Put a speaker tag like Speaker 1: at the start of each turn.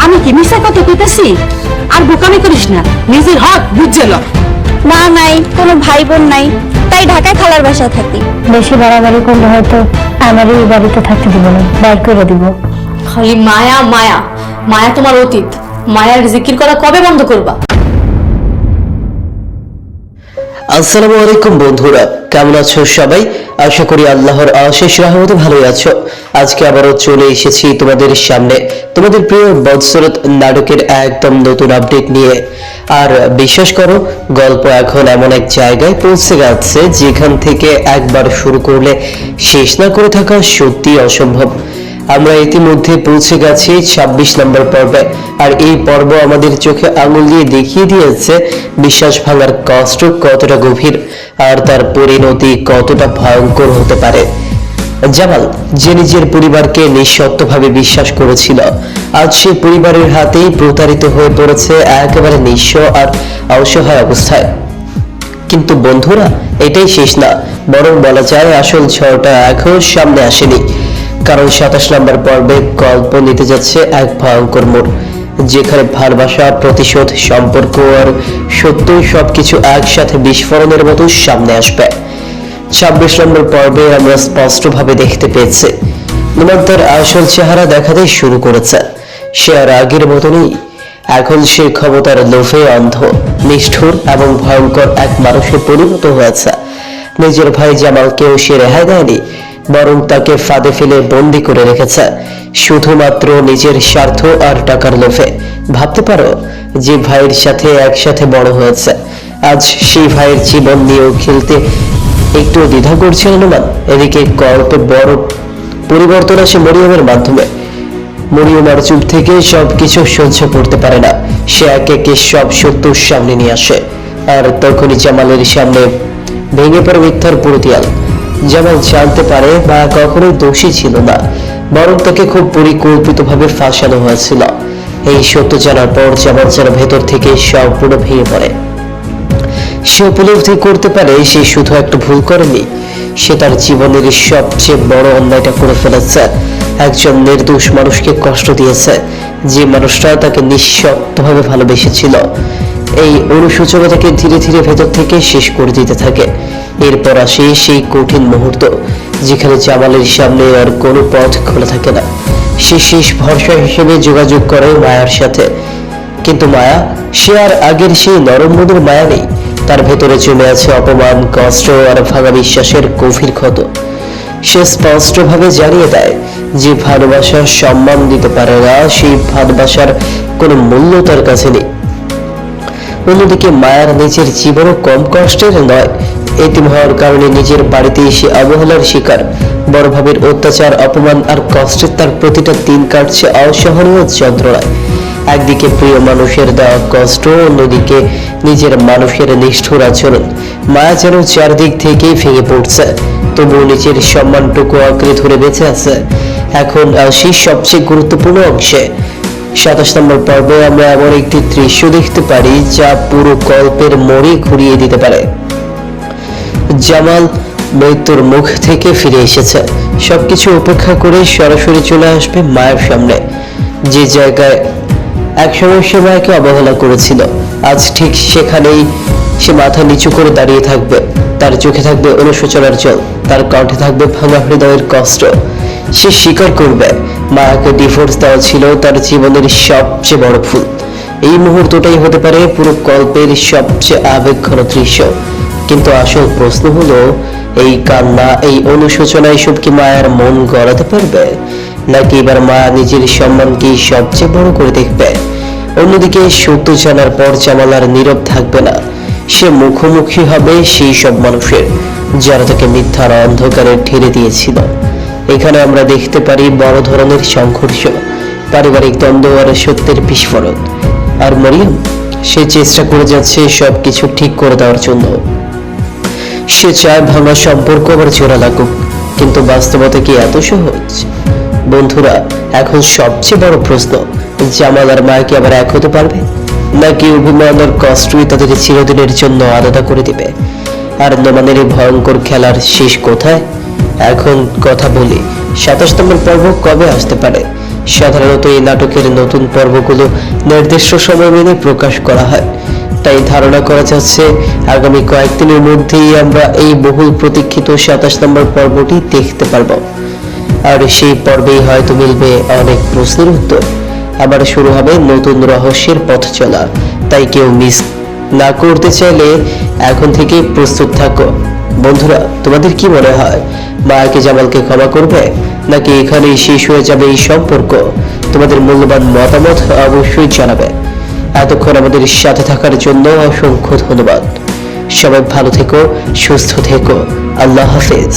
Speaker 1: আমি কি মিশা কথা কইতাছি? আর বোকামি করিস না, নিজের হক বুঝছিল।
Speaker 2: মা নাই, কোনো ভাই বোন নাই, তাই ঢাকায় খালার বাসায় থাকি।
Speaker 3: বেশি বাড়াবাড়ি করলে হয়তো আমার এই বাড়িতে থাকতে দিব না, বাইর করে দিব।
Speaker 4: খালি মায়া মায়া মায়া, তোমার অতীত। মায়ার জিকির করা কবে বন্ধ করবা?
Speaker 5: আসসালামু আলাইকুম বন্ধুরা, কেমন আছো সবাই? আশা করি আল্লাহর অশেষ রহমতে ভালোই আছো। আজকে আবারও চলে এসেছি তোমাদের সামনে তোমাদের প্রিয় বদসুরত নাটকের একদম নতুন আপডেট নিয়ে। আর বিশ্বাস করো, গল্প এখন এমন এক জায়গায় পৌঁছে গেছে যেখান থেকে একবার শুরু করলে শেষ না করে থাকা সত্যি অসম্ভব। আমরা ইতিমধ্যে পৌঁছে গেছি 26 নম্বর পর্বে। আর এই পর্ব আমাদের চোখে আঙুল দিয়ে দেখিয়ে দিয়েছে বিশ্বাস ভাঙার কষ্ট কতটা গভীর আর তার পরিণতি কতটা ভয়ঙ্কর হতে পারে। জামাল, যে নিজের পরিবারকে নিঃশর্তভাবে বিশ্বাস করেছিল, আজ সে পরিবারের হাতেই প্রতারিত হয়ে পড়েছে একেবারে নিঃস্ব আর অসহায় অবস্থায়। কিন্তু বন্ধুরা, এটাই শেষ না, বরং বলা যায় আসল ঝড়টা এখন সামনে আসেনি। কারণ 27 নম্বর পর্বে গল্প নিতে যাচ্ছে এক ভয়ঙ্কর মোড়, যেখানে ভালোবাসা, প্রতিশোধ, সম্পর্ক আর সত্যই সবকিছু একসাথে বিস্ফোরণের মতো সামনে আসবে। 26 নম্বর পর্বে আমরা স্পষ্টভাবে দেখতে পেয়েছি নোমান তার আসল চেহারা দেখাতে শুরু করেছে। সে আর আগের মতো নেই। এখন সে ক্ষমতার লোভে অন্ধ, নিষ্ঠুর এবং ভয়ঙ্কর এক মানুষে পরিণত হয়েছে। নিজের ভাই জামালকেও সে রেহাই দেয়নি, বরং তাকে ফাঁদে ফেলে বন্দি করে রেখেছে শুধুমাত্র নিজের স্বার্থ আর টাকার লোভে। ভাবতে পারো, যে ভাইয়ের সাথে একসাথে বড় হয়েছে, আজ সেই ভাইয়ের জীবন নিয়েও খেলতে একটু দ্বিধা করছিল নোমান। এদিকে গল্পে বড় পরিবর্তন আসে মরিয়মের মাধ্যমে। মরিয়ম আর চুপ থেকে সবকিছু সহ্য করতে পারে না। সে একে একে সব সত্য সামনে নিয়ে আসে। আর তখনই জামালের সামনে ভেঙে পড়ে মিথ্যার পুরোতিয়াল। জামাল জানতে পারে বা কখনোই দোষী ছিল না, বরং তাকে খুব পরিকল্পিতভাবে ফাঁসানো হয়েছিল। এই সত্য জানার পর জামাল যেন ভেতর থেকে সম্পূর্ণ ভেঙে পড়ে। সে উপলব্ধি করতে পারে সে শুধু একটা ভুল করেনি, সে তার জীবনের সবচেয়ে বড় অন্যায়টা করে ফেলেছে। একজন নির্দোষ মানুষকে কষ্ট দিয়েছে, যে মানুষটা তাকে নিঃশর্তভাবে ভালোবেসেছিল। এই অনুশোচনা তাকে ধীরে ধীরে ভেতর থেকে শেষ করে দিতে থাকে। এরপর আসে সেই কঠিন মুহূর্ত, যেখানে জামালের সামনে আর কোনো পথ খোলা থাকে না। সে শেষ ভরসা হিসেবে যোগাযোগ করে মায়ার সাথে। কিন্তু মায়া, সে আর আগের সেই নরম মনের মায়া নেই। তার ভেতরে জমে আছে অপমান, কষ্ট আর ভাঙা বিশ্বাসের গভীর ক্ষত। সে স্পষ্টভাবে জানিয়ে দেয় যে ভালোবাসার সম্মান দিতে পারে না, সেই ভালোবাসার কোনো মূল্য তার কাছে নেই। অন্যদিকে মায়ার নিজের জীবনও কম কষ্টের নয়। এতিম হওয়ার কারণে নিজের বাড়িতে এসে অবহেলার শিকার, বড় ভাবের অত্যাচার, অপমান আর কষ্টের তার প্রতিটা দিন কাটছে অসহনীয় যন্ত্রণায়। একদিকে প্রিয় মানুষের দেওয়া কষ্ট, অন্যদিকে নিজের মানুষের নিষ্ঠুর আচরণ। মায়া যেন চারদিক থেকেই ভেঙে পড়ছে, তবুও নিজের সম্মানটুকু আঁকড়ে ধরে বেঁচে আছে। এখন আসি সবচেয়ে গুরুত্বপূর্ণ অংশে। 27 নম্বর পর্বে আমরা এমন একটি দৃশ্য দেখতে পারি যা পুরো গল্পের মোড়ই ঘুরিয়ে দিতে পারে। জামাল মৃত্যুর মুখ থেকে ফিরে এসেছে, সবকিছু উপেক্ষা করে সরাসরি চলে আসবে মায়ের সামনে। যে জায়গায় একসময় সে মায়াকে অবহেলা করেছিল, আজ ঠিক সেখানেই সে মাথা নিচু করে দাঁড়িয়ে থাকবে। তার চোখে থাকবে অনুশোচনার জল, তার কণ্ঠে থাকবে ভাঙা হৃদয়ের কষ্ট। সে স্বীকার করবে মায়াকে ডিভোর্স দেওয়া ছিল তার জীবনের সবচেয়ে বড় ভুল। এই মুহূর্তটাই হতে পারে পুরো গল্পের সবচেয়ে আবেগঘন দৃশ্য। কিন্তু আসল প্রশ্ন হলো, এই কান্না, এই অনুশোচনা, এসব কি মায়ার মন গড়াতে পারবে, নাকি এবার মায়া নিজের সম্মানকেই সবচেয়ে বড় করে দেখবে? অন্যদিকে সত্য জানার পর জামাল আর নীরব থাকবে না। সে মুখোমুখি হবে সেই সব মানুষের যারা তাকে মিথ্যার অন্ধকারে ঠেলে দিয়েছিল। এখানে আমরা দেখতে পারি বড় ধরনের সংঘর্ষ, পারিবারিক দ্বন্দ্ব আর সত্যের বিস্ফোরণ। আর মরিয়ম, সে চেষ্টা করে যাচ্ছে সবকিছু ঠিক করে দেওয়ার জন্য। সে চায় ভাঙা সম্পর্ক আবার জোড়া লাগুক, কিন্তু বাস্তবতা কি এত সহজ? বন্ধুরা, এখন সবচেয়ে বড় প্রশ্ন, জামাল আর মায়াকে আবার এক হতে পারবে, নাকি অভিমান আর কষ্টই তাদের চিরদিনের জন্য আলাদা করে দিবে? আর নোমানের এই ভয়ঙ্কর খেলার শেষ কোথায়? এখন কথা বলি, 27 নম্বর পর্ব কবে আসতে পারে? সাধারণত এই নাটকের নতুন পর্বগুলো নির্দিষ্ট সময় মেনে প্রকাশ করা হয়, তাই ধারণা করা যাচ্ছে আগামী কয়েকদিনের মধ্যেই আমরা এই বহুল প্রতীক্ষিত 27 নম্বর পর্বটি দেখতে পারবো। আর সেই পর্বেই হয়তো মিলবে অনেক প্রশ্নের উত্তর। আবার শুরু হবে নতুন রহস্যের পথ চলা, তাই কেউ মিস না করতে চাইলে এখন থেকে প্রস্তুত থাকো। বন্ধুরা, তোমাদের কি মনে হয়, মায়াকে জামালকে ক্ষমা করবে নাকি এখানেই শেষ হয়ে যাবে এই সম্পর্ক? তোমাদের মূল্যবান মতামত অবশ্যই জানাবে। এতক্ষণ আমাদের সাথে থাকার জন্য অসংখ্য ধন্যবাদ। সবাই ভালো থেকো, সুস্থ থেকো। আল্লাহ হাফেজ।